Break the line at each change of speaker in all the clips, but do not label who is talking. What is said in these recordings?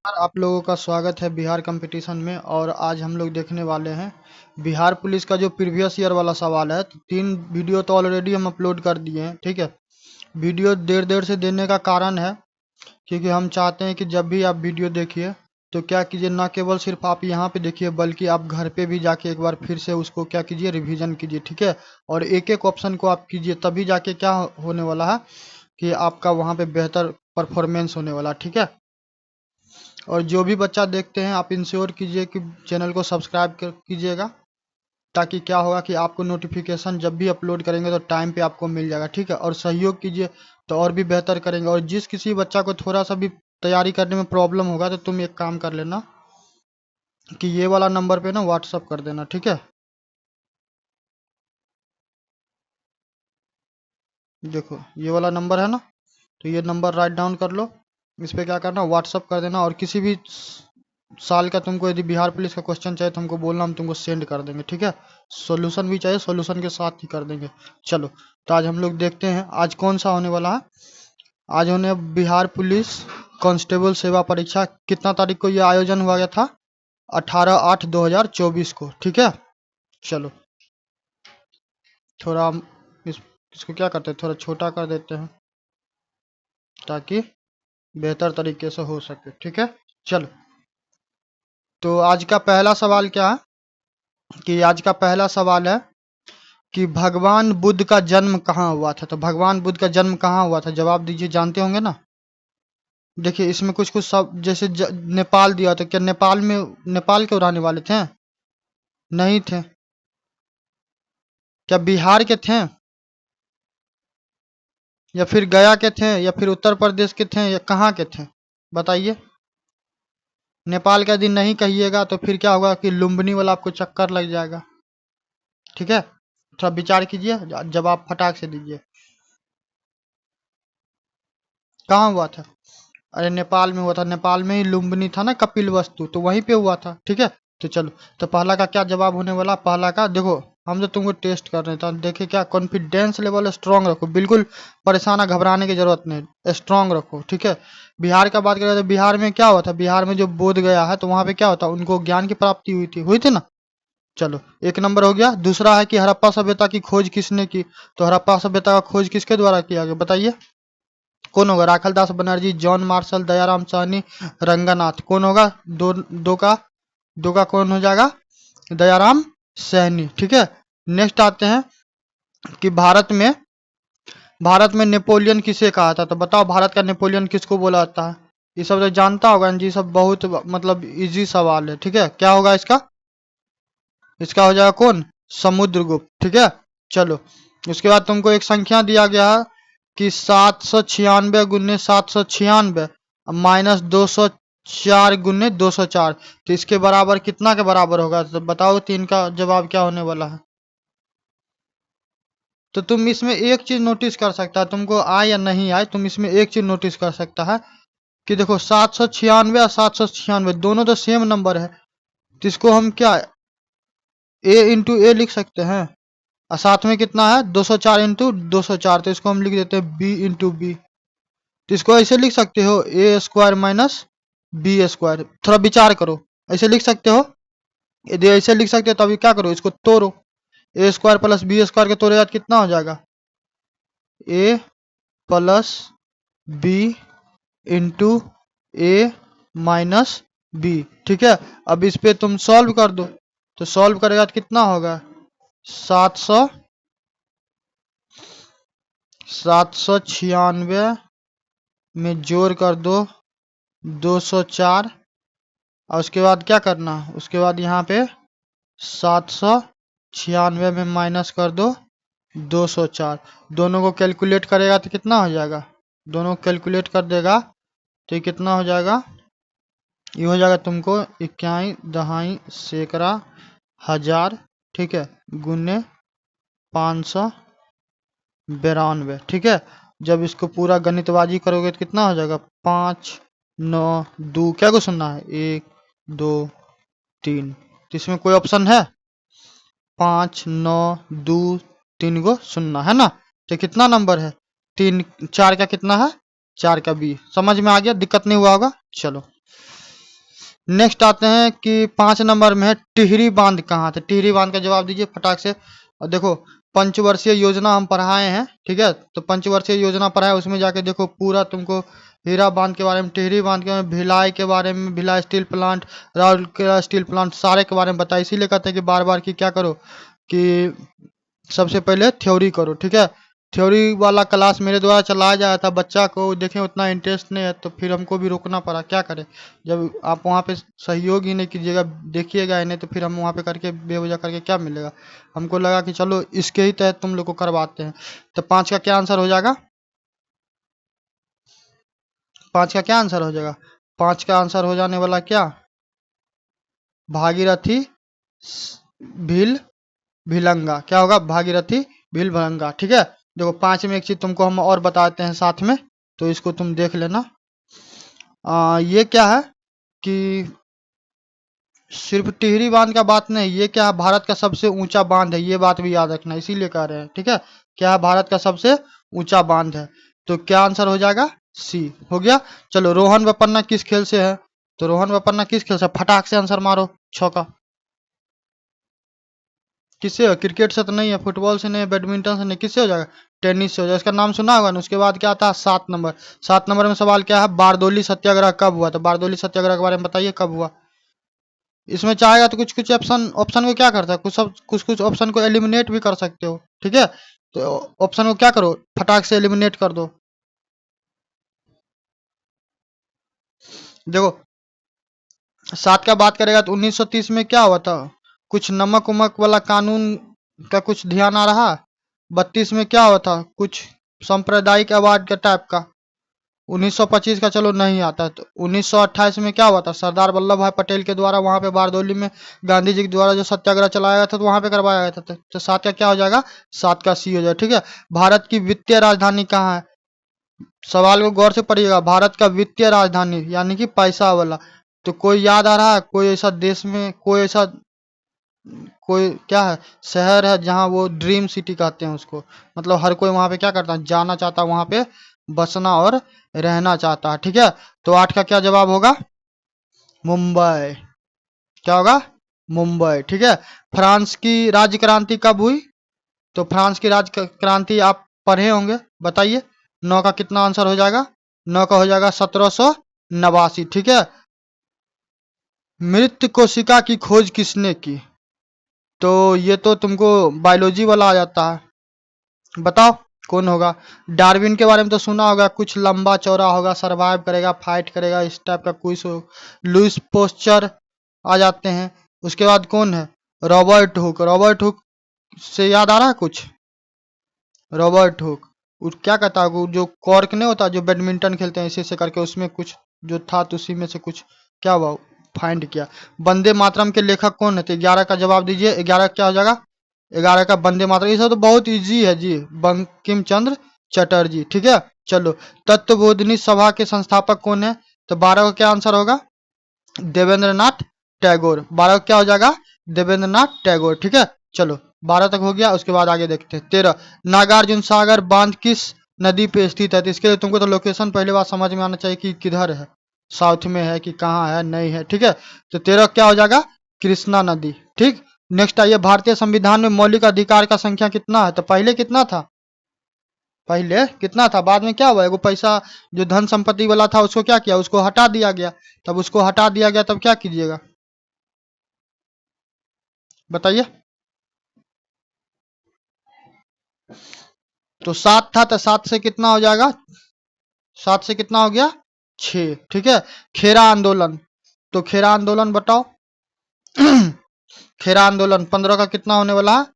आप लोगों का स्वागत है बिहार कंपटीशन में। और आज हम लोग देखने वाले हैं बिहार पुलिस का जो प्रीवियस ईयर वाला सवाल है। तो 3 वीडियो तो ऑलरेडी हम अपलोड कर दिए हैं, ठीक है। वीडियो देर देर से देने का कारण है क्योंकि हम चाहते हैं कि जब भी आप वीडियो देखिए तो क्या कीजिए, ना केवल सिर्फ आप यहाँ पे देखिए बल्कि आप घर पे भी जाके एक बार फिर से उसको क्या कीजिए, रिवीजन कीजिए, ठीक है। और एक एक ऑप्शन को आप कीजिए, तभी जाके क्या होने वाला है कि आपका वहाँ पे बेहतर परफॉर्मेंस होने वाला, ठीक है। और जो भी बच्चा देखते हैं आप इंश्योर कीजिए कि चैनल को सब्सक्राइब कीजिएगा, ताकि क्या होगा कि आपको नोटिफिकेशन जब भी अपलोड करेंगे तो टाइम पे आपको मिल जाएगा, ठीक है। और सहयोग कीजिए तो और भी बेहतर करेंगे। और जिस किसी बच्चा को थोड़ा सा भी तैयारी करने में प्रॉब्लम होगा तो तुम एक काम कर लेना कि ये वाला नंबर पे ना व्हाट्सअप कर देना, ठीक है। देखो ये वाला नंबर है ना, तो ये नंबर राइट डाउन कर लो। इस पे क्या करना, व्हाट्सअप कर देना। और किसी भी साल का तुमको यदि बिहार पुलिस का क्वेश्चन चाहिए तो हमको बोलना, हम तुमको सेंड कर देंगे, ठीक है। सॉल्यूशन भी चाहिए, सॉल्यूशन के साथ ही कर देंगे। चलो, तो आज हम लोग देखते हैं आज कौन सा होने वाला है। आज होने बिहार पुलिस कांस्टेबल सेवा परीक्षा। कितना तारीख को ये आयोजन हुआ गया था? 18/8/2024 को, ठीक है। चलो थोड़ा हम इसको क्या करते हैं, थोड़ा छोटा कर देते हैं ताकि बेहतर तरीके से हो सके, ठीक है। चलो, तो आज का पहला सवाल क्या है कि आज का पहला सवाल है कि भगवान बुद्ध का जन्म कहाँ हुआ था। तो भगवान बुद्ध का जन्म कहाँ हुआ था, जवाब दीजिए। जानते होंगे ना। देखिए इसमें कुछ कुछ सब जैसे नेपाल दिया, तो क्या नेपाल में, नेपाल के रहने वाले थे? नहीं थे। क्या बिहार के थे, या फिर गया के थे, या फिर उत्तर प्रदेश के थे, या कहाँ के थे? बताइए। नेपाल का दिन नहीं कहिएगा तो फिर क्या होगा कि लुम्बिनी वाला आपको चक्कर लग जाएगा, ठीक है। थोड़ा विचार कीजिए, जवाब फटाक से दीजिए। कहाँ हुआ था? अरे नेपाल में हुआ था। नेपाल में ही लुम्बिनी था ना, कपिल वस्तु, तो वहीं पे हुआ था, ठीक है। तो चलो, तो पहला का क्या जवाब होने वाला? पहला का देखो, हम तो तुमको टेस्ट कर रहे थे। देखिए क्या, कॉन्फिडेंस लेवल स्ट्रांग रखो, बिल्कुल परेशान या घबराने की जरूरत नहीं, स्ट्रांग रखो, ठीक है। बिहार का बात करें तो बिहार में क्या हुआ था? बिहार में जो बोध गया है तो वहां पे क्या होता, उनको ज्ञान की प्राप्ति हुई थी ना। चलो, एक नंबर हो गया। दूसरा है कि हड़प्पा सभ्यता की खोज किसने की? तो हड़प्पा सभ्यता का खोज किसके द्वारा किया गया, बताइए। कौन होगा? Rakhaldas Banerjee, John Marshall, Dayaram Sahni, Ranganath. कौन होगा? दो का कौन हो जाएगा? दयाराम सैनी, ठीक है। नेक्स्ट आते हैं कि भारत में नेपोलियन किसे कहा था। तो बताओ, भारत का नेपोलियन किसको बोला जाता है? ये सब तो जानता होगा जी, सब बहुत मतलब इजी सवाल है, ठीक है। क्या होगा इसका? इसका हो जाएगा कौन? समुद्रगुप्त, ठीक है। चलो, उसके बाद तुमको एक संख्या दिया गया है कि 796 × 796 माइनस 204 × 204, तो इसके बराबर कितना के बराबर होगा? तो बताओ, 3 का जवाब क्या होने वाला है? तो तुम इसमें एक चीज नोटिस कर सकता है, तुमको आए या नहीं आए, तुम इसमें एक चीज नोटिस कर सकता है कि देखो 796 और 796 दोनों तो सेम नंबर है, तो इसको हम क्या a इंटू ए लिख सकते हैं। और साथ में कितना है? 204 × 204, तो इसको हम लिख देते हैं b इंटू बी। तो इसको ऐसे लिख सकते हो, ए स्क्वायर माइनस बी स्क्वायर। थोड़ा विचार करो, ऐसे लिख सकते हो। यदि ऐसे लिख सकते हो तो अभी क्या करो, इसको तोड़ो। ए स्क्वायर प्लस बी स्क्वायर के तोड़े आज कितना हो जाएगा? ए प्लस बी इंटू ए माइनस बी, ठीक है। अब इस पे तुम सॉल्व कर दो, तो सॉल्व करेगा तो कितना होगा? 796 में जोड़ कर दो 204, और उसके बाद क्या करना, उसके बाद यहाँ पे 796 में माइनस कर दो 204। दोनों को कैलकुलेट करेगा तो कितना हो जाएगा? दोनों कैलकुलेट कर देगा तो ये कितना हो जाएगा? ये हो जाएगा तुमको 21 दहाई सैकड़ा हजार, ठीक है, गुने 592, ठीक है। जब इसको पूरा गणितबाजी करोगे तो कितना हो जाएगा? 5 9 2, क्या को सुनना है? 1 2 3, तो इसमें कोई ऑप्शन है? 5 9 2 3 को सुनना है ना। तो कितना नंबर है? 3 4 का कितना है? 4 का बी। समझ में आ गया? दिक्कत नहीं हुआ होगा। चलो, नेक्स्ट आते हैं कि 5 नंबर में है टिहरी बांध कहाँ था। टिहरी बांध का जवाब दीजिए फटाक से। और देखो पंचवर्षीय योजना हम पढ़ाए हैं, ठीक है, तो पंचवर्षीय योजना पढ़ाए, उसमें जाके देखो पूरा तुमको हीरा बांध के बारे में, टिहरी बांध के बारे में, भिलाई के बारे में, Bhilai steel plant, Rourkela steel plant, सारे के बारे में बताया। इसीलिए कहते हैं कि बार बार की क्या करो कि सबसे पहले थ्योरी करो, ठीक है। थ्योरी वाला क्लास मेरे द्वारा चलाया जाया था, बच्चा को देखें उतना इंटरेस्ट नहीं है तो फिर हमको भी रोकना पड़ा, क्या करें। जब आप वहाँ पे सहयोग ही नहीं कीजिएगा, देखिएगा ही नहीं, तो फिर हम वहाँ पे करके बेवजह करके क्या मिलेगा। हमको लगा कि चलो इसके ही तहत तुम लोग को करवाते हैं। तो 5 का क्या आंसर हो जाएगा? 5 का क्या आंसर हो जाएगा? 5 का आंसर हो जाने वाला क्या? भागीरथी भील भिलंगा। क्या होगा? भागीरथी भील भिलंगा, ठीक है। देखो 5 में एक चीज तुमको हम और बताते हैं साथ में, तो इसको तुम देख लेना। ये क्या है कि सिर्फ टिहरी बांध का बात नहीं, ये क्या है, भारत का सबसे ऊंचा बांध है, ये बात भी याद रखना, इसीलिए कह रहे हैं, ठीक है। क्या है? भारत का सबसे ऊंचा बांध है। तो क्या आंसर हो जाएगा? सी हो गया। चलो रोहन बोपन्ना किस खेल से है? तो रोहन बोपन्ना किस खेल से? फटाक से आंसर मारो, छक्का। किससे हो? क्रिकेट से तो नहीं है, फुटबॉल से नहीं है, बैडमिंटन से नहीं, किससे हो जाएगा? टेनिस से हो जाएगा। इसका नाम सुना होगा ना। उसके बाद क्या था? 7 नंबर। 7 नंबर में सवाल क्या है? बारदोली सत्याग्रह कब हुआ? तो बारदोली सत्याग्रह के बारे में बताइए, कब हुआ। इसमें चाहेगा तो कुछ कुछ ऑप्शन ऑप्शन को क्या करता है, कुछ कुछ ऑप्शन को एलिमिनेट भी कर सकते हो, ठीक है। तो ऑप्शन को क्या करो, फटाक से एलिमिनेट कर दो। देखो 7 का बात करेगा तो 1930 में क्या हुआ था? कुछ नमक उमक वाला कानून का कुछ ध्यान आ रहा? 32 में क्या हुआ था? कुछ सांप्रदायिक अवार्ड का टाइप का। 1925 का चलो नहीं आता। तो 1928 में क्या हुआ था? सरदार वल्लभ भाई पटेल के द्वारा वहां पे बारदोली में गांधी जी के द्वारा जो सत्याग्रह चलाया गया था, तो वहां पे करवाया गया था। तो 7 का क्या हो जाएगा? 7 का सी हो जाएगा, ठीक है। भारत की वित्तीय राजधानी कहाँ है? सवाल को गौर से पढ़िएगा। भारत का वित्तीय राजधानी यानी कि पैसा वाला। तो कोई याद आ रहा है? कोई ऐसा देश में कोई ऐसा कोई क्या है शहर है जहाँ वो ड्रीम सिटी कहते हैं उसको, मतलब हर कोई वहां पे क्या करता है, जाना चाहता है, वहां पे बसना और रहना चाहता है, ठीक है। तो 8 का क्या जवाब होगा? मुंबई। क्या होगा? मुंबई, ठीक है। फ्रांस की राज्य क्रांति कब हुई? तो फ्रांस की राज्य क्रांति आप पढ़े होंगे, बताइए। 9 का कितना आंसर हो जाएगा? 9 का हो जाएगा 1789, ठीक है। मृत कोशिका की खोज किसने की? तो ये तो तुमको बायोलॉजी वाला आ जाता है, बताओ कौन होगा। डार्विन के बारे में तो सुना होगा, कुछ लंबा चौड़ा होगा, सरवाइव करेगा, फाइट करेगा, इस टाइप का कुछ हो। लुइस पोस्चर आ जाते हैं। उसके बाद कौन है? Robert Hooke. रॉबर्ट हुक से याद आ रहा है कुछ? रॉबर्ट हुक क्या कहता है, वो जो कॉर्क नहीं होता जो बैडमिंटन खेलते हैं इसी से करके, उसमें कुछ जो था तो उसी में से कुछ क्या हुआ, फाइंड किया। वंदे मातरम के लेखक कौन है? तो 11 का जवाब दीजिए। 11 क्या हो जाएगा? 11 का वंदे मातरम, ये सब तो बहुत इजी है जी, बंकिम चंद्र चटर्जी, ठीक है। चलो तत्वबोधिनी सभा के संस्थापक कौन है? तो 12 का क्या आंसर होगा? देवेंद्रनाथ टैगोर। 12 क्या हो जाएगा? देवेंद्रनाथ टैगोर, ठीक है। चलो 12 तक हो गया। उसके बाद आगे देखते हैं। 13 नागार्जुन सागर बांध किस नदी पे स्थित है? तो इसके लिए तुमको तो लोकेशन पहले बात समझ में आना चाहिए कि किधर है, साउथ में है कि कहाँ है, नहीं है, ठीक है। तो 13 क्या हो जाएगा? कृष्णा नदी, ठीक। नेक्स्ट आइए, भारतीय संविधान में मौलिक अधिकार का संख्या कितना है? तो पहले कितना था? पहले कितना था, बाद में क्या हुआ? वो पैसा जो धन संपत्ति वाला था उसको क्या किया? उसको हटा दिया गया। तब उसको हटा दिया गया तब क्या कीजिएगा, बताइए। तो 7 था, तो 7 से कितना हो जाएगा? 7 से कितना हो गया? 6, ठीक है। खेरा आंदोलन, तो खेरा आंदोलन बताओ। खेरा आंदोलन 15 का कितना होने वाला है?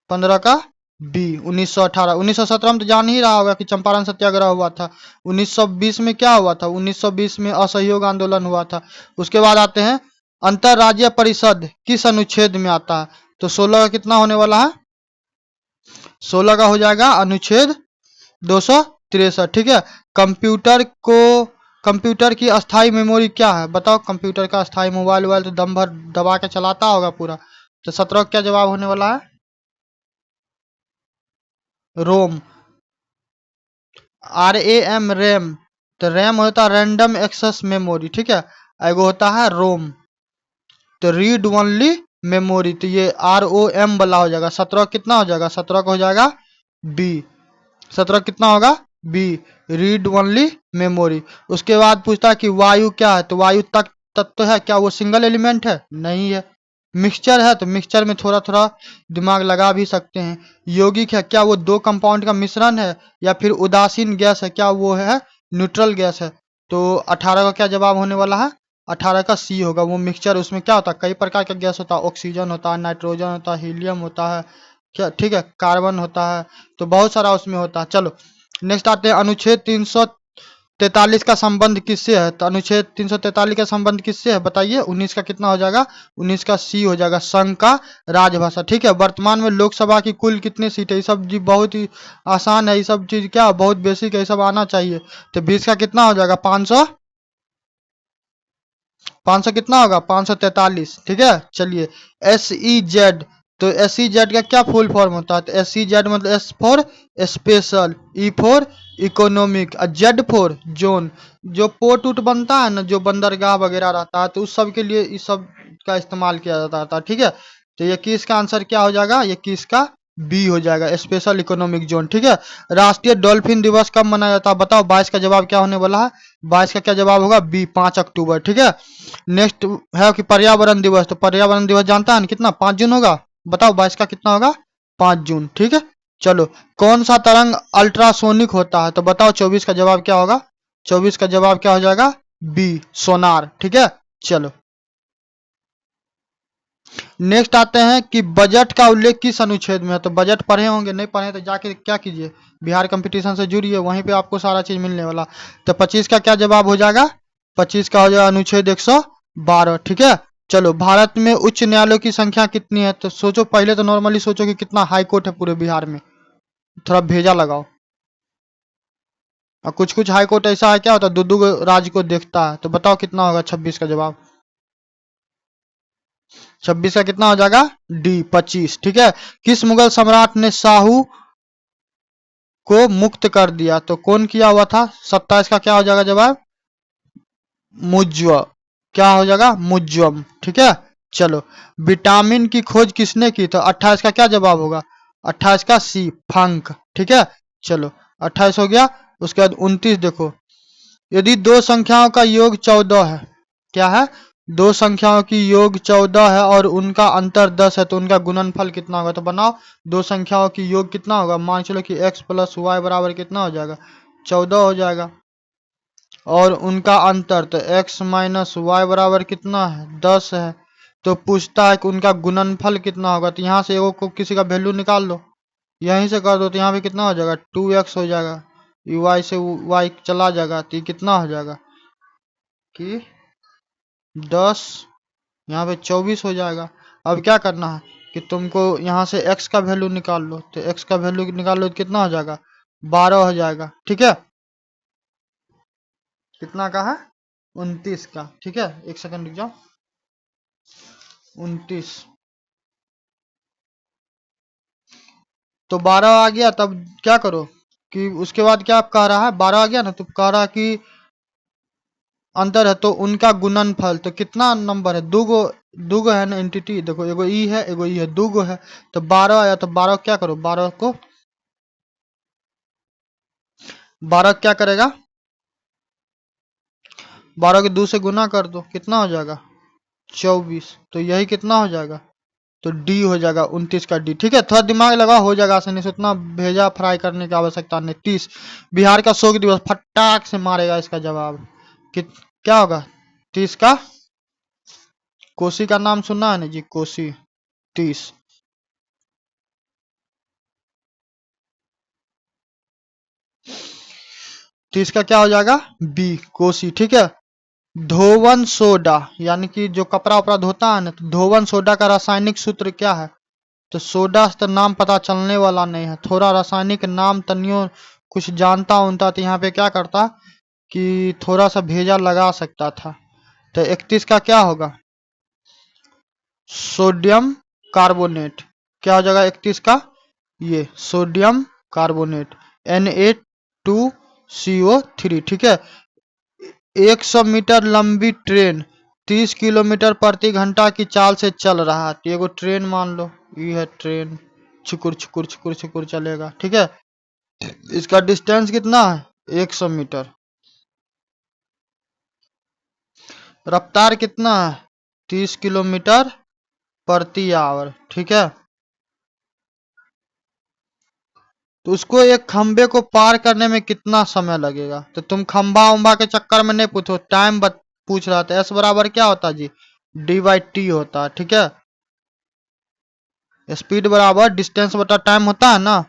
15 का बी। 1918। 1917 में तो जान ही रहा होगा कि चंपारण सत्याग्रह हुआ था। 1920 में क्या हुआ था? 1920 में असहयोग आंदोलन हुआ था। उसके बाद आते हैं अंतरराज्यीय परिषद किस अनुच्छेद में आता है? तो 16 का कितना होने वाला है? 16 का हो जाएगा अनुच्छेद 263, ठीक है। कंप्यूटर को कंप्यूटर की अस्थाई मेमोरी क्या है? बताओ। कंप्यूटर का अस्थाई मोबाइल वोबाइल तो दम भर दबा के चलाता होगा पूरा। तो 17 क्या जवाब होने वाला है? रोम। RAM RAM. तो रैम होता है रैंडम एक्सेस मेमोरी, ठीक है। एगो होता है रोम। तो रीड ओनली मेमोरी, तो ये ROM वाला हो जाएगा। 17 कितना हो जाएगा, 17 का हो जाएगा B। 17 कितना होगा B, रीड ओनली मेमोरी। उसके बाद पूछता है कि वायु क्या है, तो वायु तत्व है क्या, वो सिंगल एलिमेंट है, नहीं है। मिक्सचर है, तो मिक्सचर में थोड़ा थोड़ा दिमाग लगा भी सकते हैं। यौगिक है, क्या वो दो कंपाउंड का मिश्रण है, या फिर उदासीन गैस है, क्या वो है न्यूट्रल गैस है। तो 18 का क्या जवाब होने वाला है, 18 का C होगा। वो मिक्सचर, उसमें क्या होता है, कई प्रकार का गैस होता है, ऑक्सीजन होता है, नाइट्रोजन होता है, हीलियम होता है, क्या ठीक है, कार्बन होता है, तो बहुत सारा उसमें होता है। चलो नेक्स्ट आते हैं, अनुच्छेद 343 का संबंध किससे है, तो अनुच्छेद 343 का संबंध किससे है बताइए। 19 का कितना हो जाएगा, 19 का C हो जाएगा, संघ का राजभाषा। ठीक है, वर्तमान में लोकसभा की कुल कितनी सीट है, ये सब जी बहुत ही आसान है, ये सब चीज क्या बहुत बेसिक है, ये सब आना चाहिए। तो 20 का कितना हो जाएगा, 500 कितना होगा, 543। ठीक है, चलिए SEZ, तो SEZ का क्या फुल फॉर्म होता है, तो SEZ मतलब S for special, E for economic, Z for zone. जो पोर्ट उट बनता है ना, जो बंदरगाह वगैरह रहता है, तो उस सब के लिए इस सब का इस्तेमाल किया जाता था। ठीक है, तो 21 का आंसर क्या हो जाएगा, 21 का B हो जाएगा, स्पेशल इकोनॉमिक जोन। ठीक है, राष्ट्रीय डॉल्फिन दिवस कब मनाया जाता है बताओ। 22 का जवाब क्या होने वाला है, 22 का क्या जवाब होगा B, 5 अक्टूबर। ठीक है, नेक्स्ट है कि पर्यावरण दिवस, तो पर्यावरण दिवस जानता है ना कितना, 5 जून होगा। बताओ 22 का कितना होगा, 5 जून। ठीक है, चलो कौन सा तरंग अल्ट्रासोनिक होता है, तो बताओ 24 का जवाब क्या होगा, 24 का जवाब क्या हो जाएगा B, सोनार। ठीक है, चलो नेक्स्ट आते हैं कि बजट का उल्लेख किस अनुच्छेद में है, तो बजट पढ़े होंगे, नहीं पढ़े तो जाके क्या कीजिए, बिहार कंपटीशन से जुड़िए, वहीं पे आपको सारा चीज मिलने वाला। तो 25 का क्या जवाब हो जाएगा, 25 का हो जाएगा अनुच्छेद 112। ठीक है, चलो भारत में उच्च न्यायालयों की संख्या कितनी है, तो सोचो, पहले तो नॉर्मली सोचो कि कितना हाई कोर्ट है पूरे बिहार में, थोड़ा भेजा लगाओ। और कुछ कुछ हाई कोर्ट ऐसा है क्या होता है, दो राज्य को देखता है, तो बताओ कितना होगा 26 का जवाब, 26 का कितना हो जाएगा D, 25। ठीक है, किस मुगल सम्राट ने शाहू को मुक्त कर दिया, तो कौन किया हुआ था। 27 का क्या हो जाएगा जवाब, मुज्ज्व, क्या हो जाएगा मुज्जम। ठीक है, चलो विटामिन की खोज किसने की, तो 28 का क्या जवाब होगा, 28 का C, फंक। ठीक है, चलो 28 हो गया। उसके बाद 29 देखो, यदि दो संख्याओं का योग 14 है, क्या है, दो संख्याओं की योग 14 है और उनका अंतर 10 है, तो उनका गुणनफल कितना होगा, तो बनाओ दो संख्याओं की योग कितना होगा, मान चलो कि x प्लस वाई बराबर कितना हो जाएगा 14 हो जाएगा, और उनका अंतर तो x माइनस वाई बराबर कितना है 10 है। तो पूछता है कि उनका गुणनफल कितना होगा, तो यहाँ से एगो को किसी का वैल्यू निकाल लो, यहीं से कर दो, तो यहाँ पे कितना हो जाएगा 2x हो जाएगा, y से y चला जाएगा, तो ये कितना हो जाएगा कि 10, यहाँ पे 24 हो जाएगा। अब क्या करना है कि तुमको यहाँ से x का वैल्यू निकाल लो, तो x का वैल्यू निकाल लो तो कितना हो जाएगा 12 हो जाएगा। ठीक है, कितना का है 29 का। ठीक है, एक सेकंड रुक जाओ, 29 तो 12 आ गया, तब क्या करो कि उसके बाद क्या आप कह रहा है, 12 आ गया ना, तो कह रहा कि अंतर है, तो उनका गुणनफल, तो कितना नंबर है, दूगो, दूगो है ना एंटिटी, देखो एगो ई है एगो ई है, दूगो है, तो 12 आया, तो 12 क्या करो, 12 को 12 क्या करेगा, 12 के 2 से गुना कर दो, कितना हो जाएगा 24, तो यही कितना हो जाएगा, तो डी हो जाएगा 29 का डी। ठीक है, थोड़ा दिमाग लगा, हो जाएगा आसानी से, उतना भेजा फ्राई करने की आवश्यकता नहीं। 30 बिहार का शोक दिवस, फटाक से मारेगा इसका जवाब कि क्या होगा 30 का, कोसी का नाम सुना है ना जी, कोसी, 30 30 का क्या हो जाएगा बी, कोसी। ठीक है, धोवन सोडा, यानी कि जो कपड़ा उपड़ा धोता है ना, तो धोवन सोडा का रासायनिक सूत्र क्या है, तो सोडा से तो नाम पता चलने वाला नहीं है, थोड़ा रासायनिक नाम तनियो कुछ जानता उनता, तो यहाँ पे क्या करता कि थोड़ा सा भेजा लगा सकता था। तो 31 का क्या होगा, सोडियम कार्बोनेट, क्या हो जाएगा 31 का, ये सोडियम कार्बोनेट, Na2CO3। ठीक है, 100 मीटर लंबी ट्रेन 30 किलोमीटर प्रति घंटा की चाल से चल रहा है। तो एगो ट्रेन मान लो, ये है ट्रेन, छुकुर छुकुर छुकुर छुकुर चलेगा, ठीक है। इसका डिस्टेंस कितना है, 100 मीटर। रफ्तार कितना है, 30 किलोमीटर प्रति आवर, ठीक है। तो उसको एक खंबे को पार करने में कितना समय लगेगा। तो तुम खंबा उम्बा के चक्कर में नहीं पूछो, टाइम पूछ रहा था। एस बराबर क्या होता है जी, डी/टी होता है, ठीक है। स्पीड बराबर डिस्टेंस बटा टाइम होता है ना।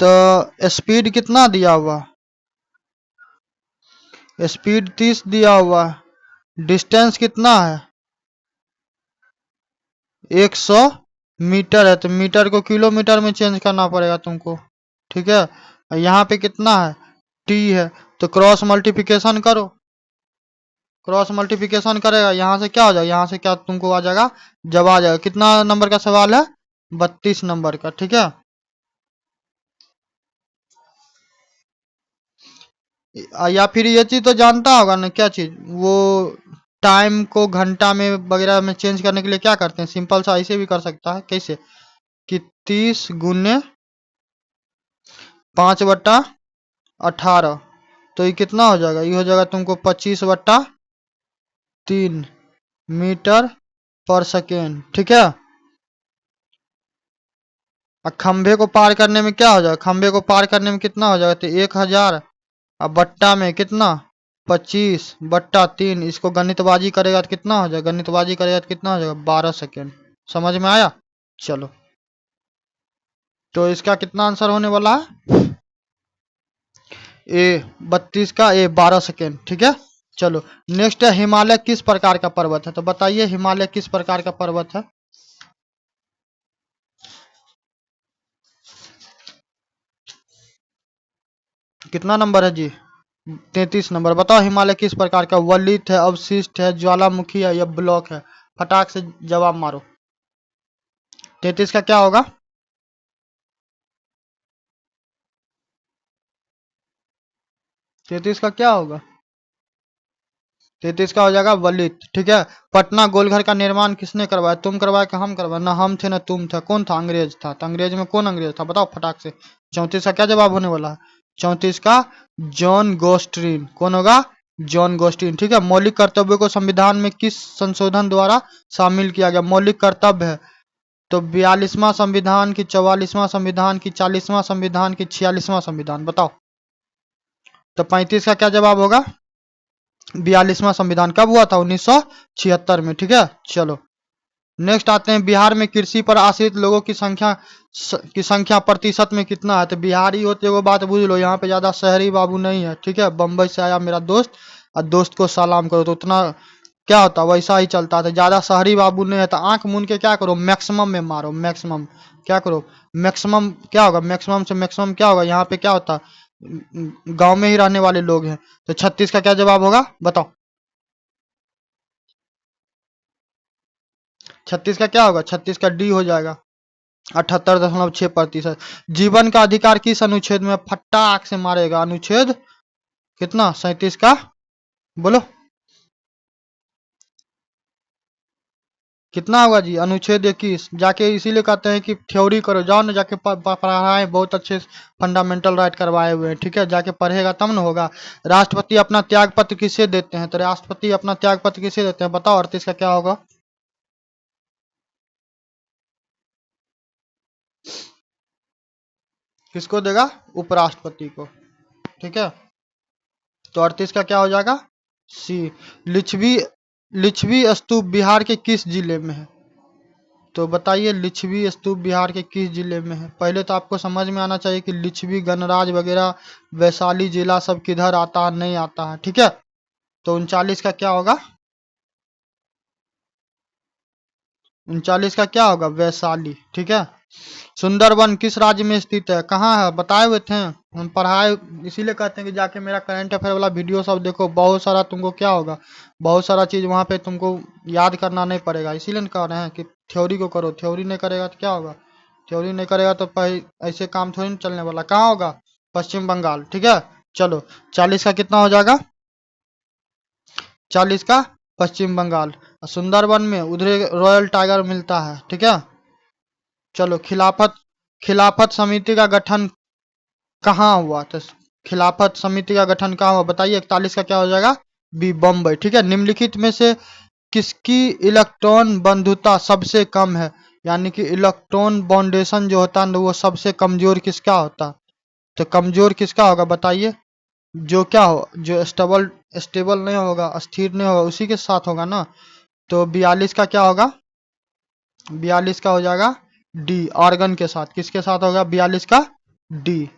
तो स्पीड कितना दिया हुआ, स्पीड 30 दिया हुआ है। डिस्टेंस कितना है, 100 मीटर है। तो मीटर को किलोमीटर में चेंज करना पड़ेगा तुमको, ठीक है। यहाँ पे कितना है, टी है। तो क्रॉस मल्टीप्लिकेशन करो, क्रॉस मल्टीप्लिकेशन करेगा, यहाँ से क्या हो जाएगा, यहाँ से क्या तुमको आ जाएगा, जब आ जाएगा। कितना नंबर का सवाल है, 32 नंबर का, ठीक है। या फिर ये चीज तो जानता होगा ना, क्या चीज, वो टाइम को घंटा में वगैरह में चेंज करने के लिए क्या करते हैं, सिंपल सा ऐसे भी कर सकता है। कैसे कि 30 × 5/18। तो ये कितना हो जाएगा, ये हो जाएगा तुमको 25/3 मीटर पर सेकेंड, ठीक है। और खंभे को पार करने में क्या हो जाएगा, खंभे को पार करने में कितना हो जाएगा, तो 1000। अब बट्टा में कितना, 25/3। इसको गणितबाजी करेगा तो कितना हो जाएगा, गणितबाजी करेगा तो कितना हो जाएगा, 12 सेकेंड। समझ में आया। चलो, तो इसका कितना आंसर होने वाला है, ए 32 का ए 12 सेकेंड, ठीक है। चलो, नेक्स्ट है, हिमालय किस प्रकार का पर्वत है। तो बताइए हिमालय किस प्रकार का पर्वत है। कितना नंबर है जी, 33 नंबर। बताओ हिमालय किस प्रकार का, वलित है, अवशिष्ट है, ज्वालामुखी है, या ब्लॉक है। फटाक से जवाब मारो। 33 का क्या होगा, 33 का क्या होगा, 33 का हो जाएगा वलित, ठीक है। पटना गोलघर का निर्माण किसने करवाया, तुम करवाया कि हम करवाया, ना हम थे ना तुम थे, कौन था, अंग्रेज था। तो अंग्रेज में कौन अंग्रेज था, बताओ फटाक से। 34 का क्या जवाब होने वाला है, 34 का जॉन गोस्ट्रीन। कौन होगा, जॉन गोस्ट्रीन, ठीक है। मौलिक कर्तव्यों को संविधान में किस संशोधन द्वारा शामिल किया गया, मौलिक कर्तव्य है तो 42वां संविधान की, 44वां संविधान की, 40वां संविधान की, 46वां संविधान, बताओ। तो 35 का क्या जवाब होगा, 42वां संविधान। कब हुआ था, 1976 में, ठीक है। चलो, नेक्स्ट आते हैं, बिहार में कृषि पर आश्रित लोगों की संख्या प्रतिशत में कितना है। तो बिहारी होते वो बात बुझ लो, यहाँ पे ज्यादा शहरी बाबू नहीं है, ठीक है। बम्बई से आया मेरा दोस्त, और दोस्त को सलाम करो, तो उतना क्या होता वैसा ही चलता था। ज्यादा शहरी बाबू नहीं है तो आंख मूंद के क्या करो, मैक्सिमम में मारो, मैक्सिमम क्या करो, मैक्सिमम क्या होगा, मैक्सिमम से मैक्सिमम क्या होगा, यहाँ पे क्या होता, गांव में ही रहने वाले लोग हैं। तो 36 का क्या जवाब होगा, बताओ। 36 का क्या होगा, 36 का डी हो जाएगा, 78.6%। जीवन का अधिकार किस अनुच्छेद में, फटाक से मारेगा, अनुच्छेद कितना, 37 का, बोलो कितना होगा जी, अनुच्छेद 21। जाके इसीलिए कहते हैं कि थ्योरी करो, जाओ ना जाके पढ़ाए, बहुत अच्छे फंडामेंटल राइट करवाए हुए हैं, ठीक है। जाके पढ़ेगा तब ना होगा। राष्ट्रपति अपना त्याग पत्र किसे देते हैं, तो राष्ट्रपति अपना त्याग पत्र किसे देते हैं, बताओ। 38 का क्या होगा, किसको देगा, उपराष्ट्रपति को, ठीक है। तो 38 का क्या हो जाएगा, सी। लिच्छवी लिच्छवी स्तूप बिहार के किस जिले में है। तो बताइए लिच्छवी स्तूप बिहार के किस जिले में है। पहले तो आपको समझ में आना चाहिए कि लिच्छवी गणराज वगैरह वैशाली जिला सब किधर आता है, नहीं आता है, ठीक है। तो 39 का क्या होगा, 39 का क्या होगा, वैशाली, ठीक है। सुंदरबन किस राज्य में स्थित है, कहाँ है, बताए हुए थे हम, पढ़ाए। इसीलिए कहते हैं कि जाके मेरा करंट अफेयर वाला वीडियो सब देखो, बहुत सारा तुमको क्या होगा, बहुत सारा चीज वहां पे तुमको याद करना नहीं पड़ेगा। इसीलिए न कह रहे हैं कि थ्योरी को करो, थ्योरी नहीं करेगा तो क्या होगा, थ्योरी नहीं करेगा तो ऐसे काम थोड़ी ना चलने वाला। कहाँ होगा, पश्चिम बंगाल, ठीक है। चलो, 40 का कितना हो जाएगा, 40 का पश्चिम बंगाल। और सुंदरबन में उधर रॉयल टाइगर मिलता है, ठीक है। चलो, खिलाफत खिलाफत समिति का गठन कहाँ हुआ? तो खिलाफत समिति का गठन कहाँ हुआ बताइए। 41 का क्या हो जाएगा? बी, बम्बई, ठीक है। निम्नलिखित में से किसकी इलेक्ट्रॉन बंधुता सबसे कम है? यानी कि इलेक्ट्रॉन बाउंडेशन जो होता है ना, वो सबसे कमजोर किसका होता है? तो कमजोर किसका होगा बताइए। जो क्या हो, जो स्टेबल स्टेबल नहीं होगा, स्थिर नहीं होगा, उसी के साथ होगा ना। तो 42 का क्या होगा? 42 का हो जाएगा डी, आर्गन के साथ। किसके साथ होगा 42 का? डी,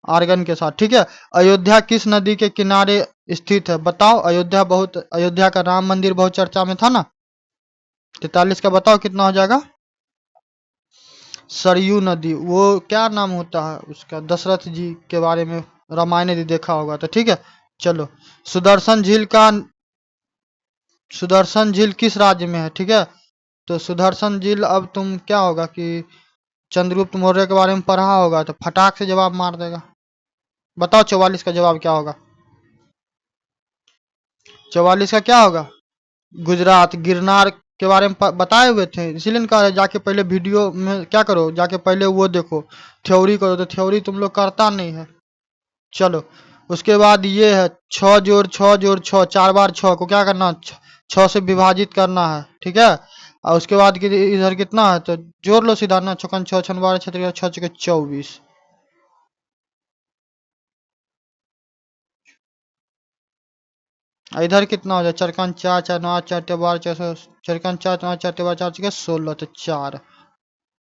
आर्गन के साथ, ठीक है। अयोध्या किस नदी के किनारे स्थित है? बताओ। अयोध्या का राम मंदिर बहुत चर्चा में था ना। 43 का बताओ कितना हो जाएगा? सरयू नदी। वो क्या नाम होता है उसका? दशरथ जी के बारे में रामायण यदि देखा होगा तो, ठीक है। चलो, सुदर्शन झील का सुदर्शन झील किस राज्य में है? ठीक है। तो सुदर्शन झील, अब तुम क्या होगा कि चंद्रगुप्त मौर्य के बारे में पढ़ा होगा तो फटाक से जवाब मार देगा। बताओ 44 का जवाब क्या होगा? 44 का क्या होगा? गुजरात, गिरनार के बारे में बताए हुए थे, इसीलिए कहा जाके पहले वीडियो में क्या करो, जाके पहले वो देखो, थ्योरी करो। तो थ्योरी तुम लोग करता नहीं है। चलो, उसके बाद ये है 6 जोड़ 6 जोड़ 6, 4 बार 6 को क्या करना? 6 से विभाजित करना है, ठीक है। और उसके बाद इधर कितना है तो जोड़ लो सीधा ना। छक्कन 6, 6 12 6 6 6 24। इधर कितना हो जाए? चरकन 4 4 9 4 12 4, चरकन 4 9 4 12 4 16, तो 4।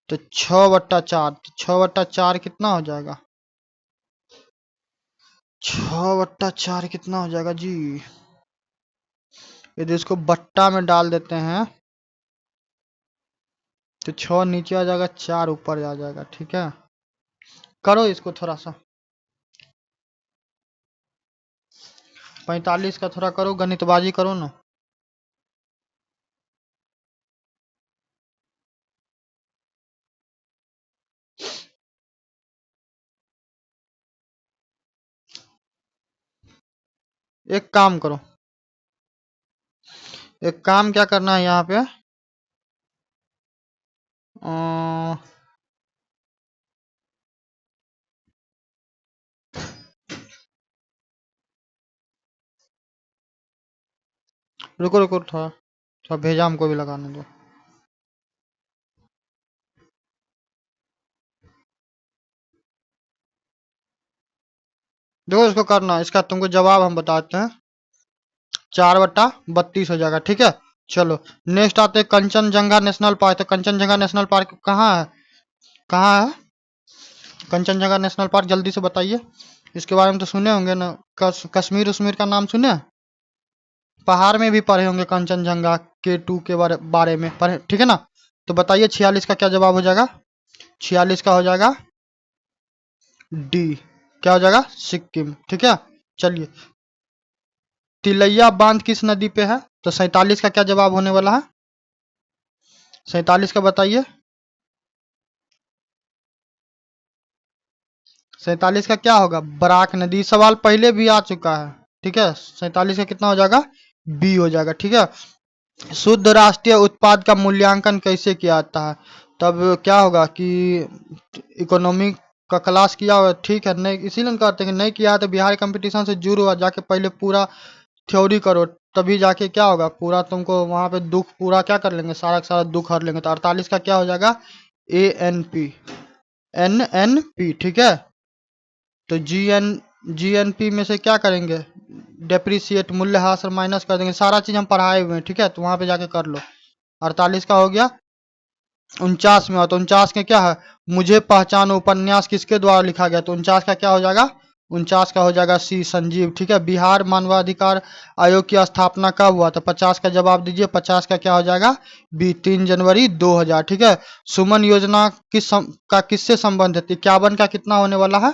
तो 6/4, 6/4 कितना हो जाएगा? 6/4 कितना हो जाएगा जी? यदि इसको बट्टा में डाल देते हैं तो 6 नीचे आ जाएगा, 4 ऊपर आ जाएगा, ठीक है। करो इसको थोड़ा सा। 45 का थोड़ा करो, गणितबाजी करो ना। एक काम करो, एक काम क्या करना है यहाँ पे। अ, रुको रुको, थोड़ा थोड़ा भेजा हमको भी लगाने दो। देखो इसको करना, इसका तुमको जवाब हम बताते हैं। 4/32 हो जाएगा, ठीक है। चलो, नेक्स्ट आते हैं कंचनजंगा नेशनल पार्क। तो कंचनजंगा नेशनल पार्क कहाँ है? कहाँ है कंचनजंगा नेशनल पार्क? जल्दी से बताइए। इसके बारे में तो सुने होंगे ना। कश्मीर उश्मीर का नाम सुने? पहाड़ में भी पढ़े होंगे कंचनजंगा के टू के बारे में पढ़े, ठीक है ना। तो बताइए 46 का क्या जवाब हो जाएगा? 46 का हो जाएगा डी, क्या हो जाएगा? सिक्किम, ठीक है। चलिए, तिलैया बांध किस नदी पे है? तो 47 का क्या जवाब होने वाला है? 47 का बताइए। 47 का क्या होगा? बराक नदी। सवाल पहले भी आ चुका है, ठीक है। 47 का कितना हो जाएगा? बी हो जाएगा, ठीक है। शुद्ध राष्ट्रीय उत्पाद का मूल्यांकन कैसे किया जाता है? तब क्या होगा कि इकोनॉमिक का क्लास किया हुआ, ठीक है। नहीं, इसीलिए कहते हैं कि नहीं किया है तो बिहार कंपटीशन से जुड़ हुआ, जाके पहले पूरा थ्योरी करो, तभी जाके क्या होगा, पूरा तुमको वहां पे दुख पूरा क्या कर लेंगे, सारा का सारा दुख हर लेंगे। तो 48 का क्या हो जाएगा? ANP, NNP, ठीक है। तो GNP में से क्या करेंगे? डेप्रिसिएट, मूल्यह्रास, माइनस कर देंगे। सारा चीज हम पढ़ाए हुए हैं, ठीक है। तो वहां पे जाके कर लो। 48 का हो गया। 49 में हो तो 49 के क्या है? मुझे पहचानो उपन्यास किसके द्वारा लिखा गया? तो 49 का क्या हो जाएगा? 49 का हो जाएगा सी, संजीव, ठीक है। बिहार मानवाधिकार आयोग की स्थापना कब हुआ? तो 50 का जवाब दीजिए। 50 का क्या हो जाएगा? बी, 3 जनवरी 2000, ठीक है। सुमन योजना का किससे संबंध है? 51 का कितना होने वाला है?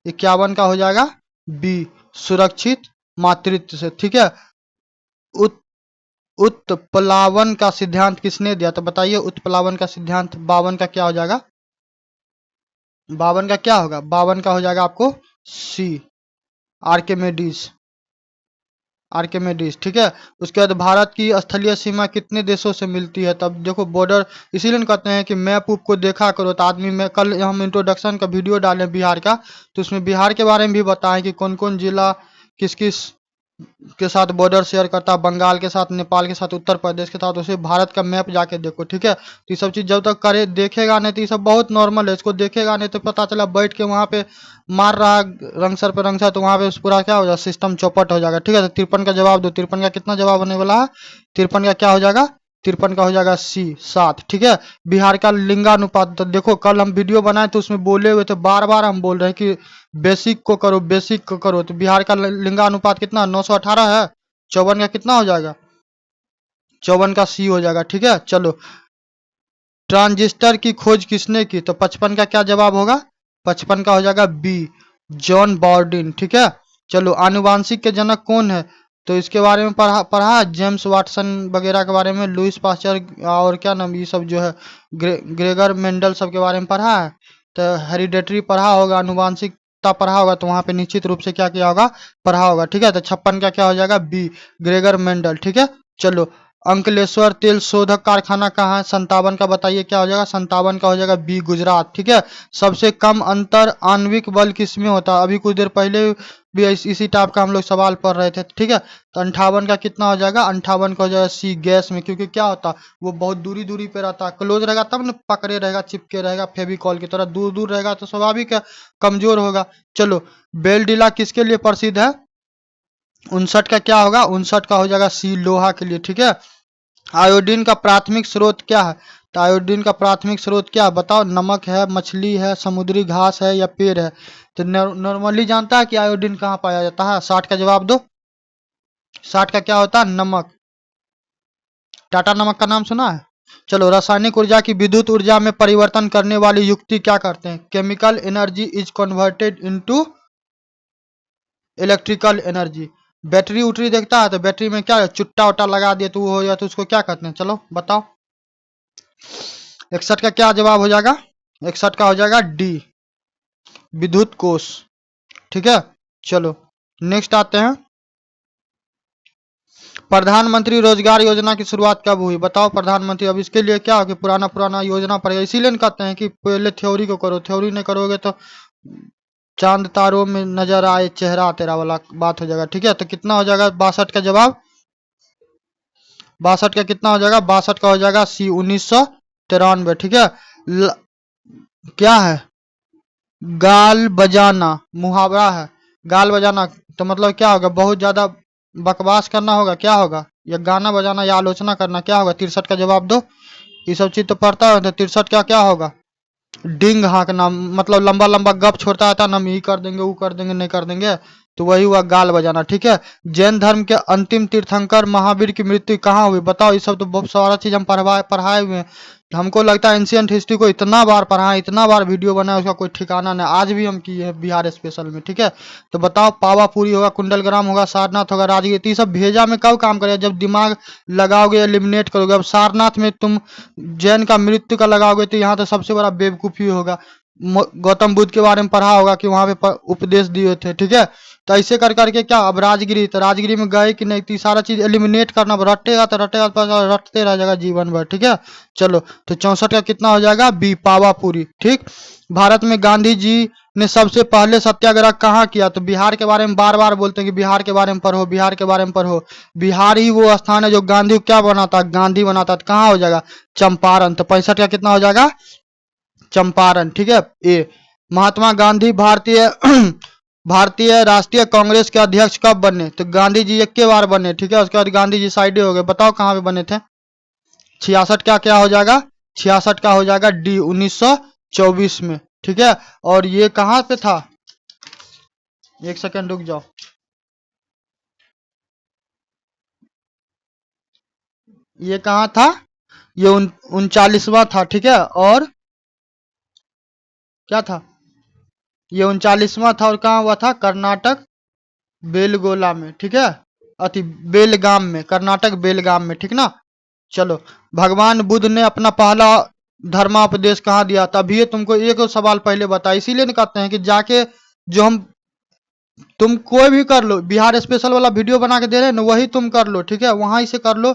51 का हो जाएगा बी, सुरक्षित मातृत्व से, ठीक है। उत्प्लावन का सिद्धांत किसने दिया? तो बताइए उत्प्लावन का सिद्धांत। 52 का क्या हो जाएगा? 52 का क्या होगा? 52 का हो जाएगा आपको सी, आर्किमिडीज। आर्किमिडीज, ठीक है। उसके बाद भारत की स्थलीय सीमा कितने देशों से मिलती है? तब देखो बॉर्डर, इसीलिए कहते हैं कि मैप उप को देखा करो। तो आदमी में कल हम इंट्रोडक्शन का वीडियो डालें बिहार का, तो उसमें बिहार के बारे में भी बताएं कि कौन कौन जिला किस किस के साथ बॉर्डर शेयर करता है, बंगाल के साथ, नेपाल के साथ, उत्तर प्रदेश के साथ। उसे भारत का मैप जाके देखो, ठीक है। तो ये सब चीज जब तक करे देखेगा नहीं तो ये सब बहुत नॉर्मल है। इसको देखेगा नहीं तो पता चला बैठ के वहां पे मार रहा रंगसर पे रंगसर, तो वहां पे पूरा क्या हो जाएगा, सिस्टम चौपट हो जाएगा, ठीक है। तो 53 का जवाब दो। 53 का कितना जवाब होने वाला है? 53 का क्या हो जाएगा? 53 का हो जाएगा सी 7, ठीक है। बिहार का लिंगानुपात, तो देखो कल हम वीडियो बनाए तो उसमें बोले हुए थे, बार बार हम बोल रहे हैं कि बेसिक को करो, बेसिक को करो। तो बिहार का लिंगानुपात कितना? 918 है। 54 का कितना हो जाएगा? 54 का सी हो जाएगा, ठीक है। चलो, ट्रांजिस्टर की खोज किसने की? तो 55 का क्या जवाब होगा? 55 का हो जाएगा बी, जॉन बॉर्डिन, ठीक है। चलो, आनुवांशिक के जनक कौन है? तो इसके बारे में पढ़ा जेम्स वाटसन वगैरह के बारे में, लुइस पास्चर और क्या नाम, ये सब जो है ग्रेगर मेंडल सब के बारे में पढ़ा है। तो हेरिडेटरी पढ़ा होगा, आनुवांशिकता पढ़ा होगा, तो वहां पे निश्चित रूप से क्या किया होगा, पढ़ा होगा, ठीक है। तो 56 का क्या हो जाएगा? बी, ग्रेगर मेंडल, ठीक है। चलो, अंकलेश्वर तेल शोधक कारखाना कहाँ है? 57 का बताइए क्या हो जाएगा? 57 का हो जाएगा बी, गुजरात, ठीक है। सबसे कम अंतर आणविक बल किसमें होता है? अभी कुछ देर पहले भी इसी टाइप का हम लोग सवाल पढ़ रहे थे, ठीक है। तो 58 का कितना हो जाएगा? 58 का हो जाएगा सी, गैस में, क्योंकि क्या होता है, वो बहुत दूरी दूरी पे रहता है। क्लोज रहेगा तब न पकड़े रहेगा, चिपके रहेगा, फेविकॉल की तरह। दूर दूर रहेगा तो स्वाभाविक है कमजोर होगा। चलो, बेलडीला किसके लिए प्रसिद्ध है? 59 का क्या होगा? 59 का हो जाएगा सी, लोहा के लिए, ठीक है। आयोडीन का प्राथमिक स्रोत क्या है? तो आयोडीन का प्राथमिक स्रोत क्या है बताओ? नमक है, मछली है, समुद्री घास है, या पेड़ है? तो नॉर्मली जानता है कि आयोडीन कहाँ पाया जाता है? 60 का जवाब दो। 60 का क्या होता है? नमक। टाटा नमक का नाम सुना है? चलो, रासायनिक ऊर्जा की विद्युत ऊर्जा में परिवर्तन करने वाली युक्ति क्या करते हैं? Chemical energy is converted into electrical energy. Battery उटरी देखता है तो बैटरी में क्या चुट्टा उट्टा लगा दिया तो वो हो जाए, तो उसको क्या कहते हैं? चलो बताओ। 61 का क्या जवाब हो जाएगा? 61 का हो जाएगा डी, विद्युत कोष, ठीक है। चलो, नेक्स्ट आते हैं। प्रधानमंत्री रोजगार योजना की शुरुआत कब हुई? बताओ प्रधानमंत्री। अब इसके लिए क्या हो कि पुराना पुराना योजना पड़ेगा, इसीलिए कहते हैं कि पहले थ्योरी को करो, थ्योरी नहीं करोगे तो चांद तारों में नजर आए चेहरा तेरा वाला बात हो जाएगा, ठीक है। तो कितना हो जाएगा 62 का जवाब? 62 का कितना हो जाएगा? 62 का हो जाएगा सी, 1993, ठीक है। क्या है? गाल बजाना मुहावरा है। गाल बजाना तो मतलब क्या होगा? बहुत ज्यादा बकवास करना होगा, क्या होगा? या गाना बजाना या आलोचना करना, क्या होगा? 63 का जवाब दो। ये सब चीज तो पढ़ता है। तो 63 का क्या होगा? डिंग हाँकना, मतलब लंबा लंबा गप छोड़ता है ना, हम ये कर देंगे, वो कर देंगे, नहीं कर देंगे, तो वही हुआ गाल बजाना, ठीक है। जैन धर्म के अंतिम तीर्थंकर महावीर की मृत्यु कहाँ हुई? बताओ। ये सब तो बहुत सारा चीज हम पढ़ाए हुए हैं। हमको लगता है एंशियंट हिस्ट्री को इतना बार पढ़ा, इतना बार वीडियो बनाया, उसका कोई ठिकाना नहीं। आज भी हम किए हैं बिहार स्पेशल में, ठीक है। तो बताओ, पावापुरी होगा, कुंडलग्राम होगा, सारनाथ होगा, राजगीर, तो ये सब भेजा में कब काम करेगा? जब दिमाग लगाओगे, एलिमिनेट करोगे। अब सारनाथ में तुम जैन का मृत्यु का लगाओगे तो यहाँ तो सबसे बड़ा बेवकूफी होगा। गौतम बुद्ध के बारे में पढ़ा होगा कि वहां पे उपदेश दिए थे, ठीक है। तो ऐसे कर करके क्या, अब राजगिरी, तो राजगिरी में गए कि नहीं, तो सारा चीज एलिमिनेट करना, रटेगा तो रटेगा तो रटते रह जाएगा जीवन भर, ठीक है। चलो, तो 64 का कितना हो जाएगा? बी, पावापुरी, ठीक। भारत में गांधी जी ने सबसे पहले सत्याग्रह कहाँ किया? तो बिहार के बारे में बार बार बोलते हैं कि बिहार के बारे में पढ़ो, बिहार के बारे में पढ़ो। बिहार ही वो स्थान है जो गांधी को क्या बनाता? गांधी बनाता। तो कहाँ हो जाएगा? चंपारण। तो 65 का कितना हो जाएगा? चंपारण, ठीक है। ए, महात्मा गांधी भारतीय भारतीय राष्ट्रीय कांग्रेस के अध्यक्ष कब बने? तो गांधी जी एक के बार बने, ठीक है। उसके बाद गांधी जी साइड हो गए। बताओ कहाँ पे बने थे? 66 का क्या हो जाएगा? 66 का हो जाएगा डी, 1924 में, ठीक है। और ये कहाँ पे था? एक सेकंड रुक जाओ। ये कहाँ था? ये 39वां था, ठीक है। और क्या था? ये 39वां था। और कहाँ हुआ था? कर्नाटक बेलगोला में, ठीक है। अति बेलगाम में, कर्नाटक बेलगाम में, ठीक ना। चलो, भगवान बुद्ध ने अपना पहला धर्मापदेश कहाँ दिया? तभी तुमको एक सवाल पहले बता, इसीलिए कहते हैं कि जाके जो हम तुम कोई भी कर लो, बिहार स्पेशल वाला वीडियो बना के दे रहे हैं ना, वही तुम कर लो, ठीक है, वहां से कर लो,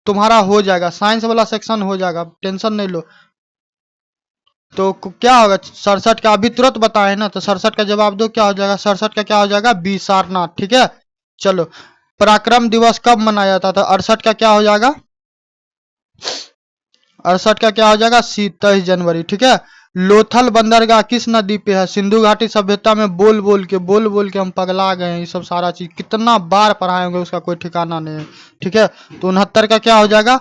तुम्हारा हो जाएगा, साइंस वाला सेक्शन हो जाएगा, टेंशन नहीं लो। तो क्या होगा 67 का, अभी तुरंत बताए ना, तो 67 का जवाब दो, क्या हो जाएगा 67 का, क्या हो जाएगा बी सारनाथ, ठीक है। चलो, पराक्रम दिवस कब मनाया जाता था, 68 का क्या हो जाएगा, 68 का क्या हो जाएगा सी 23 जनवरी, ठीक है। लोथल बंदरगाह किस नदी पे है, सिंधु घाटी सभ्यता में बोल बोल के हम पगला गए हैं, ये सब सारा चीज कितना बार पढ़ाए होंगे उसका कोई ठिकाना नहीं है, ठीक है। तो 69 का क्या हो जाएगा,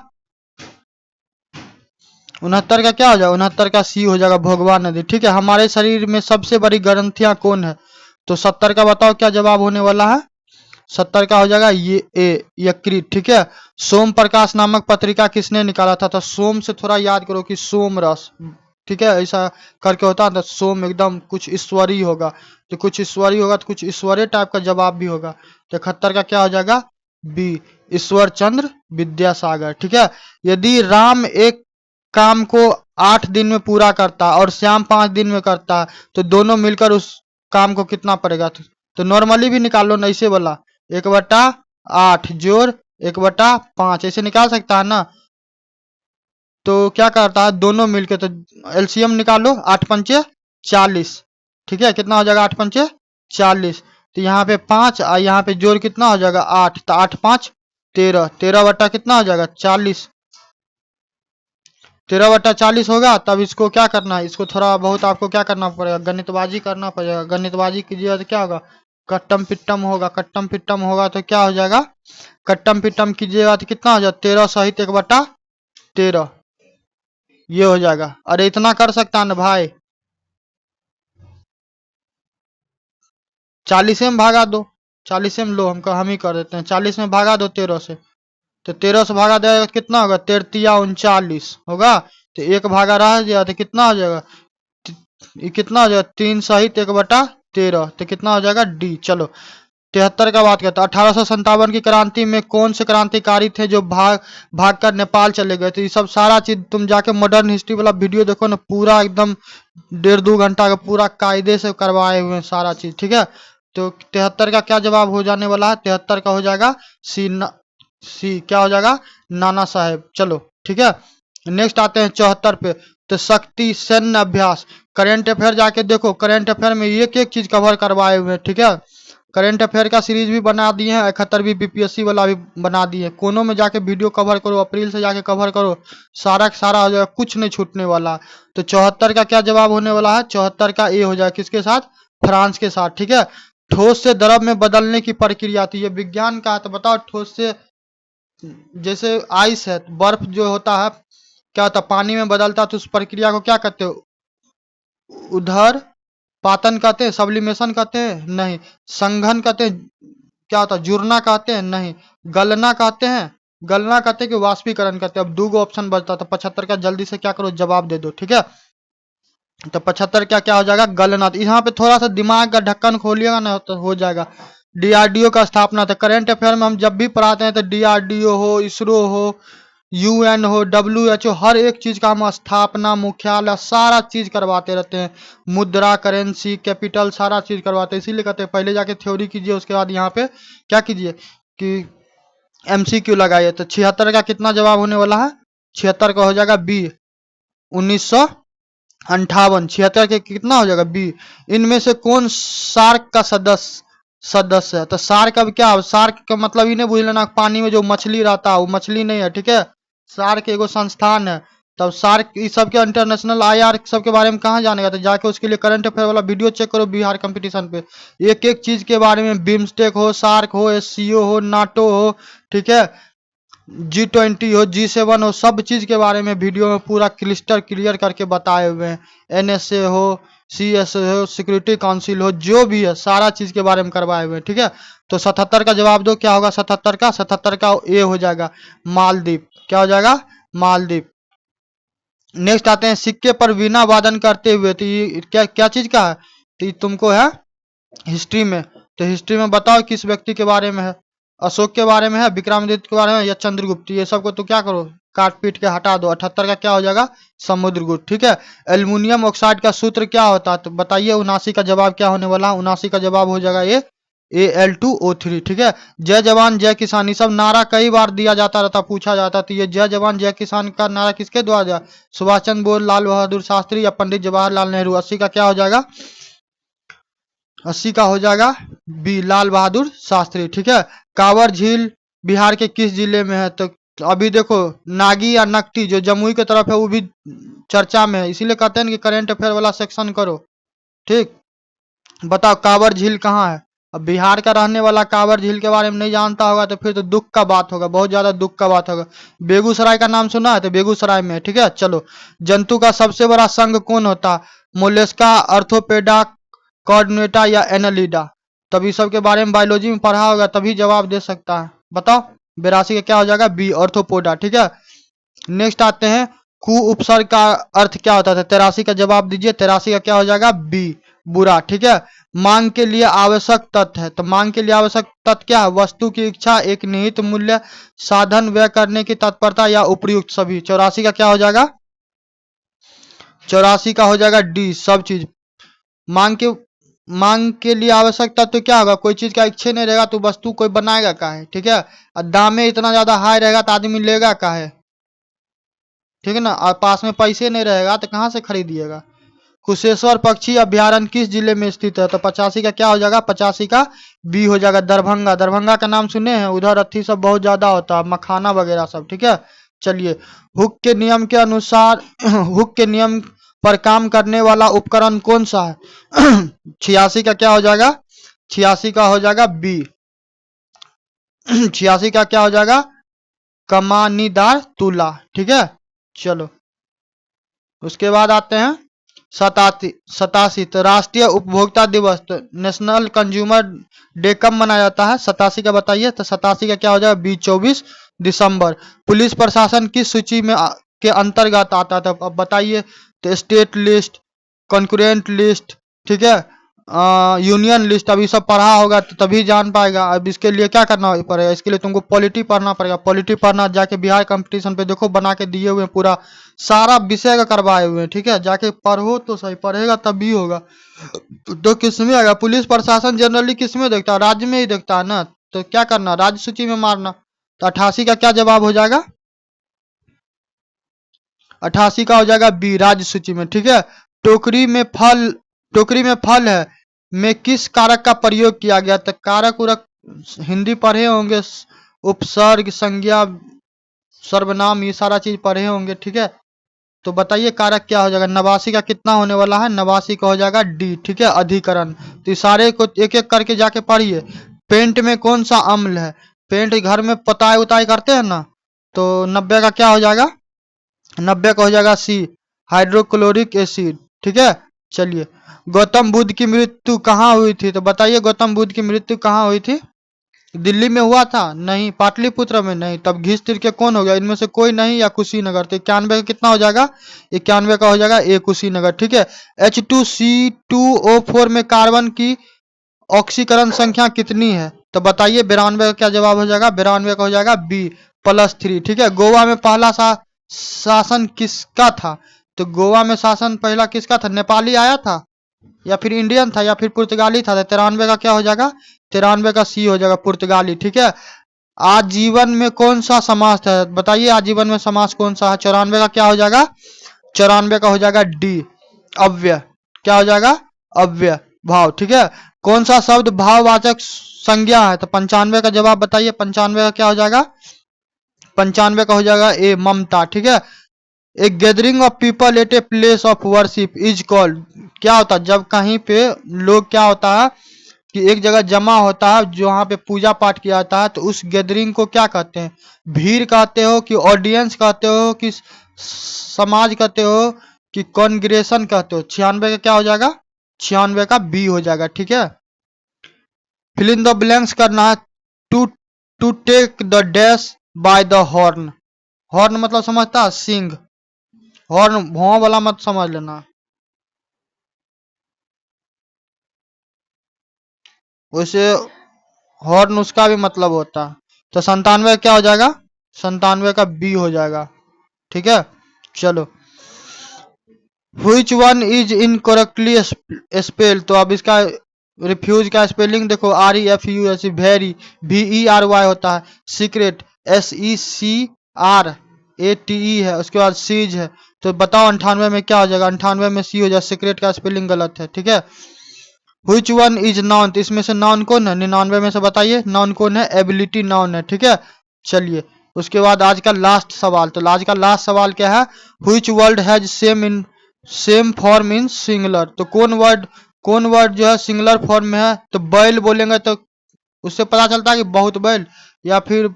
69 का क्या हो जाएगा, 69 का सी हो जाएगा भोगवा नदी, ठीक है। हमारे शरीर में सबसे बड़ी ग्रंथियां कौन है, तो 70 का बताओ क्या जवाब होने वाला है, 70 का हो जाएगा ये ए यकृत, ठीक है। सोम प्रकाश नामक पत्रिका किसने निकाला था, तो सोम से थोड़ा याद करो कि सोम रस, ठीक है, ऐसा करके होता है, तो सोम एकदम कुछ ईश्वरी होगा, तो कुछ ईश्वरी होगा तो कुछ ईश्वरीय टाइप का जवाब भी होगा, तो 71 का क्या हो जाएगा बी ईश्वर चंद्र विद्यासागर, ठीक है। यदि राम एक काम को 8 दिन में पूरा करता और श्याम 5 दिन में करता, तो दोनों मिलकर उस काम को कितना पड़ेगा, तो नॉर्मली भी निकाल लो ना, इसे बोला 1/8 जोड़ 1/5 ऐसे निकाल सकता है ना। तो क्या करता है दोनों मिलके, तो एलसीएम निकालो, 8 पंचे 40, ठीक है, कितना हो जाएगा 8 पंचे 40, तो यहाँ पे 5 और यहाँ पे जोड़ कितना हो जाएगा 8, तो 8 5 13, 13 बटा कितना हो जाएगा 40, 13/40 होगा। तब इसको क्या करना है, इसको थोड़ा बहुत आपको क्या करना पड़ेगा, गणितबाजी करना पड़ेगा, गणितबाजी कीजिएगा तो क्या होगा कट्टम पिट्टम होगा, कट्टम पिट्टम होगा तो क्या हो जाएगा, कट्टम पिट्टम कीजिएगा तो कितना हो जाएगा 13 सहित 1/13, ये हो जाएगा। अरे इतना कर सकता है ना भाई, 40 में भागा दो, 40 में लो, हम ही कर देते हैं, 40 में भागा दो 13 से, तो 13 से भागा देगा तो कितना होगा 13×39 होगा, तो एक भागा रह गया तो कितना हो जाएगा, ये कितना हो जाएगा 3 सहित 1/13, तो कितना हो जाएगा डी। चलो 73 का बात करते हैं, 1857 की क्रांति में कौन से क्रांतिकारी थे जो भाग कर नेपाल चले गए, तो ये सब सारा चीज तुम जाके मॉडर्न हिस्ट्री वाला वीडियो देखो ना, पूरा एकदम 1.5-2 घंटा का पूरा कायदे से करवाए हुए हैं सारा चीज, ठीक है। तो 73 का क्या जवाब हो जाने वाला है, 73 का हो जाएगा सी क्या हो जाएगा नाना साहेब। चलो ठीक है, नेक्स्ट आते हैं 74 पे, तो शक्ति सैन्य अभ्यास, करेंट अफेयर जाके देखो, करेंट अफेयर में एक एक चीज कवर करवाए हुए हैं, ठीक है। करेंट अफेयर का सीरीज भी बना दिए हैं, 71वीं बीपीएससी वाला भी बना दिए हैं, कोनों में जाके वीडियो कवर करो, अप्रैल से जाके कवर करो, सारा का सारा हो जाएगा, कुछ नहीं छूटने वाला। तो 74 का क्या जवाब होने वाला है, 74 का ए हो जाएगा, किसके साथ, फ्रांस के साथ, ठीक है। ठोस से द्रव में बदलने की प्रक्रिया थी, ये विज्ञान का है, तो बताओ ठोस से, जैसे आइस है, बर्फ जो होता है क्या होता है पानी में बदलता है, तो उस प्रक्रिया को क्या कहते हो, उधर पातन कहते हैं, सब्लिमेशन कहते हैं नहीं, संघन कहते हैं, क्या होता है जुड़ना कहते हैं नहीं, गलना कहते हैं, गलना कहते हैं कि वाष्पीकरण कहते हैं। अब 2 ऑप्शन बचता था, 75 का जल्दी से क्या करो जवाब दे दो, ठीक है। तो 75 का क्या हो जाएगा गलनाथ, यहाँ पे थोड़ा सा दिमाग का ढक्कन खोलिएगा ना तो हो जाएगा। डीआरडीओ का स्थापना था, करंट अफेयर में हम जब भी पढ़ाते हैं तो डीआरडीओ हो, इसरो हो, यूएन हो, डब्ल्यूएचओ, हर एक चीज का हम स्थापना, मुख्यालय, सारा चीज करवाते रहते हैं, मुद्रा, करेंसी, कैपिटल, सारा चीज करवाते हैं। इसीलिए कहते हैं पहले जाके थ्योरी कीजिए, उसके बाद यहाँ पे क्या कीजिए कि एमसीक्यू लगाइए। तो 76 का कितना जवाब होने वाला है, 76 का हो जाएगा बी 1958, 76 के कितना हो जाएगा बी। इनमें से कौन सार्क का सदस्य है, तो सार्क अब क्या, सार्क का मतलब ही नहीं भूल लेना, पानी में जो मछली रहता है वो मछली नहीं है, ठीक है, सार्क एगो संस्थान है। तब सार्क इस सब के इंटरनेशनल आईआर सब के बारे में कहाँ जानेगा, तो जाके उसके लिए करंट अफेयर वाला वीडियो चेक करो बिहार कंपटीशन पे, एक एक चीज के बारे में, बिम्स्टेक हो, सार्क हो, एससीओ हो, नाटो हो, ठीक है, G20 हो, G7 हो, सब चीज के बारे में वीडियो में पूरा क्लिस्टर क्लियर करके बताए हुए हैं। एनएसए हो, सीएसए हो, सिक्योरिटी काउंसिल हो, जो भी है सारा चीज के बारे में करवाए हुए हैं, ठीक है। तो 77 का जवाब दो, क्या होगा 77 का, 77 का ए हो जाएगा मालदीव, क्या हो जाएगा मालदीव। नेक्स्ट आते हैं सिक्के पर वीणा वादन करते हुए, तो ये क्या क्या चीज का है, तो ये तुमको है हिस्ट्री में, तो हिस्ट्री में बताओ किस व्यक्ति के बारे में है, अशोक के बारे में है, विक्रमादित्य के बारे में या चंद्रगुप्त, ये सबको तो क्या करो काट पीट के हटा दो। 78 का क्या हो जाएगा समुद्रगुप्त, ठीक है। एल्युमिनियम ऑक्साइड का सूत्र क्या होता है, तो बताइए 79 का जवाब क्या होने वाला है, 79 का जवाब हो जाएगा ये Al2O3, ठीक है। जय जवान जय किसान, ये सब नारा कई बार दिया जाता रहता, पूछा जाता। तो ये जय जवान जय किसान का नारा किसके द्वारा दिया? सुभाष चंद्र बोस, लाल बहादुर शास्त्री या पंडित जवाहरलाल नेहरू? 80 का क्या हो जाएगा? 80 का हो जाएगा बी, लाल बहादुर शास्त्री, ठीक है। कांवर झील बिहार के किस जिले में है? तो अभी देखो, नागी या नकटी जो जमुई की तरफ है वो भी चर्चा में है, इसीलिए कहते हैं कि करंट अफेयर वाला सेक्शन करो, ठीक। बताओ कांवर झील कहाँ है? अब बिहार का रहने वाला कांवर झील के बारे में नहीं जानता होगा तो फिर तो दुख का बात होगा, बहुत ज्यादा दुख का बात होगा। बेगूसराय का नाम सुना है? तो बेगूसराय में है, ठीक है। चलो, जंतु का सबसे बड़ा संघ कौन होता है? मोलेस्का, अर्थोपेडा, कॉर्डनेटा या एनालिडा? तभी सब के बारे में बायोलॉजी में पढ़ा होगा, तभी जवाब दे सकता है। बताओ 82 का क्या हो जाएगा? बी, ऑर्थोपोडा, ठीक है। नेक्स्ट आते हैं, कु उपसर्ग का अर्थ क्या होता था? 83 का जवाब दीजिए। 83 का क्या हो जाएगा? बी, बुरा, ठीक है। मांग के लिए आवश्यक तत्व है, तो मांग के लिए आवश्यक तत्व क्या है? वस्तु की इच्छा, एक निहित मूल्य, साधन, व्यय करने की तत्परता या उपयुक्त सभी। 84 का क्या हो जाएगा? 84 का हो जाएगा डी, सब चीज। मांग के लिए आवश्यक तत्व क्या होगा? कोई चीज का इच्छा नहीं रहेगा तो वस्तु कोई बनाएगा काहे, ठीक है। और दाम में इतना ज्यादा हाई रहेगा तो आदमी लेगा काहे, ठीक है ना। और पास में पैसे नहीं रहेगा तो कहाँ से खरीदिएगा। कुशेश्वर पक्षी अभ्यारण्य किस जिले में स्थित है? तो 85 का क्या हो जाएगा? 85 का बी हो जाएगा, दरभंगा। दरभंगा का नाम सुने हैं? उधर अथी सब बहुत ज्यादा होता है, मखाना वगैरह सब, ठीक है। चलिए, हुक के नियम के अनुसार हुक के नियम पर काम करने वाला उपकरण कौन सा है? 86 का क्या हो जाएगा? 86 का हो जाएगा बी। 86 का क्या हो जाएगा? कमानीदार तुला, ठीक है। चलो, उसके बाद आते हैं 87 तो राष्ट्रीय उपभोक्ता दिवस, तो नेशनल कंज्यूमर डे कब मनाया जाता है? 87 का बताइए। तो 87 का क्या हो जाएगा? बी, 24 दिसंबर। पुलिस प्रशासन किस सूची में के अंतर्गत आता था? अब बताइए। तो स्टेट लिस्ट, कंकरेंट लिस्ट, ठीक है, यूनियन लिस्ट। अभी सब पढ़ा होगा तो तभी जान पाएगा। अब इसके लिए क्या करना पड़ेगा? इसके लिए तुमको पॉलिटी पढ़ना पड़ेगा। पॉलिटी पढ़ना, जाके बिहार कंपटीशन पे देखो बना के दिए हुए हैं, पूरा सारा विषय का करवाए हुए हैं, ठीक है। जाके पढ़ो तो सही, पढ़ेगा तभी होगा। तो किसमें आएगा? पुलिस प्रशासन जनरली किसमें देखता है? राज्य में ही देखता है ना। तो क्या करना? राज्य सूची में मारना। तो 88 का क्या जवाब हो जाएगा? 88 का हो जाएगा बी, राज्य सूची में, ठीक है। टोकरी में फल, टोकरी में फल है में किस कारक का प्रयोग किया गया? तो कारक उरक हिंदी पढ़े होंगे, उपसर्ग, संज्ञा, सर्वनाम, ये सारा चीज पढ़े होंगे, ठीक है। तो बताइए कारक क्या हो जाएगा? 89 का कितना होने वाला है? 89 का हो जाएगा डी, ठीक है, अधिकरण। तो सारे को एक एक करके जाके पढ़िए। पेंट में कौन सा अम्ल है? पेंट घर में पुताई उताई करते हैं ना, तो 90 का क्या हो जाएगा? 90 का हो जाएगा सी, हाइड्रोक्लोरिक एसिड, ठीक है। चलिए, गौतम बुद्ध की मृत्यु कहाँ हुई थी? तो बताइए गौतम बुद्ध की मृत्यु कहाँ हुई थी? दिल्ली में हुआ था? नहीं। पाटलिपुत्र में? नहीं। तब घिस तिर के कौन हो गया? इनमें से कोई नहीं, या कुशीनगर? तो 91 का कितना हो जाएगा? 91 का हो जाएगा ए, कुशीनगर, ठीक है। H2C2O4 में कार्बन की ऑक्सीकरण संख्या कितनी है? तो बताइए 92 का क्या जवाब हो जाएगा? 92 का हो जाएगा बी, +3, ठीक है। गोवा में पहला शासन किसका था? तो गोवा में शासन पहला किसका था? नेपाली आया था, या फिर इंडियन था, या फिर पुर्तगाली था? 93 का क्या हो जाएगा? 93 का सी हो जाएगा, पुर्तगाली, ठीक है। आजीवन में कौन सा समास है? बताइए आजीवन में समास कौन सा है? 94 का क्या हो जाएगा? 94 का हो जाएगा डी, अव्यय। क्या हो जाएगा? अव्यय भाव, ठीक है। कौन सा शब्द भाववाचक संज्ञा है? तो 95 का जवाब बताइए। 95 का क्या हो जाएगा? 95 का हो जाएगा ए, ममता, ठीक है। एक gathering of people at a place of worship is called, क्या होता है? जब कहीं पे लोग, क्या होता है कि एक जगह जमा होता है जहाँ पे पूजा पाठ किया जाता है, तो उस गैदरिंग को क्या कहते हैं? भीड़ कहते हो कि ऑडियंस कहते हो कि समाज कहते हो कि कॉन्ग्रेशन कहते हो? 96 का क्या हो जाएगा? 96 का बी हो जाएगा, ठीक है। फिल इन द ब्लैंक्स करना है। To to take the dash by the horn. Horn मतलब समझता है? सिंह। हॉर्न भौं वाला मत समझ लेना, वैसे हॉर्न उसका भी मतलब होता है। तो 97 क्या हो जाएगा? 97 का बी हो जाएगा, ठीक है। चलो, which one is incorrectly spell, तो अब इसका रिफ्यूज का स्पेलिंग देखो, REFUS, वेरी VERY होता है, सीक्रेट SECRATE है, उसके बाद सीज है। तो बताओ 98 में क्या हो जाएगा, 98 में सी हो जाए, सीक्रेट का स्पेलिंग गलत है, ठीक है। Which one is noun, तो इसमें से नाउन कौन है, 99 में से बताइए नाउन कौन है, एबिलिटी नाउन है, ठीक है। चलिए उसके बाद आज का लास्ट सवाल, तो आज का लास्ट सवाल क्या है, which word has same form in singular, तो कौन वर्ड जो है सिंगुलर फॉर्म में है, तो बैल बोलेंगे तो उससे पता चलता है कि बहुत बैल, या फिर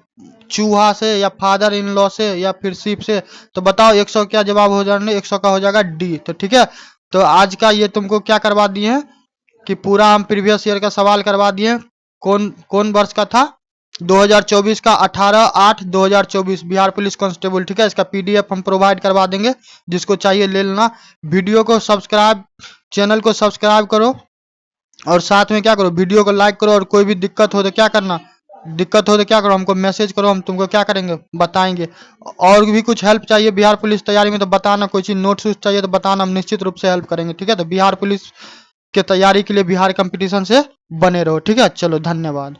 चूहा से, या फादर इन लॉ से, या फिर सीप से। तो बताओ 100 क्या जवाब हो जाएगा, 100 का हो जाएगा डी, तो ठीक है। तो आज का ये तुमको क्या करवा दिए हैं कि पूरा हम प्रीवियस ईयर का सवाल करवा दिए। कौन कौन वर्ष का था, 2024 का 18/8/2024 बिहार पुलिस कांस्टेबल, ठीक है। इसका PDF हम प्रोवाइड करवा देंगे, जिसको चाहिए ले लेना। वीडियो को सब्सक्राइब, चैनल को सब्सक्राइब करो, और साथ में क्या करो, वीडियो को लाइक करो, और कोई भी दिक्कत हो तो क्या करना, हमको मैसेज करो, हम तुमको क्या करेंगे, बताएंगे। और भी कुछ हेल्प चाहिए बिहार पुलिस तैयारी में तो बताना, कोई चीज नोट्स चाहिए तो बताना, हम निश्चित रूप से हेल्प करेंगे, ठीक है। तो बिहार पुलिस के तैयारी के लिए बिहार कंपटीशन से बने रहो, ठीक है। चलो धन्यवाद।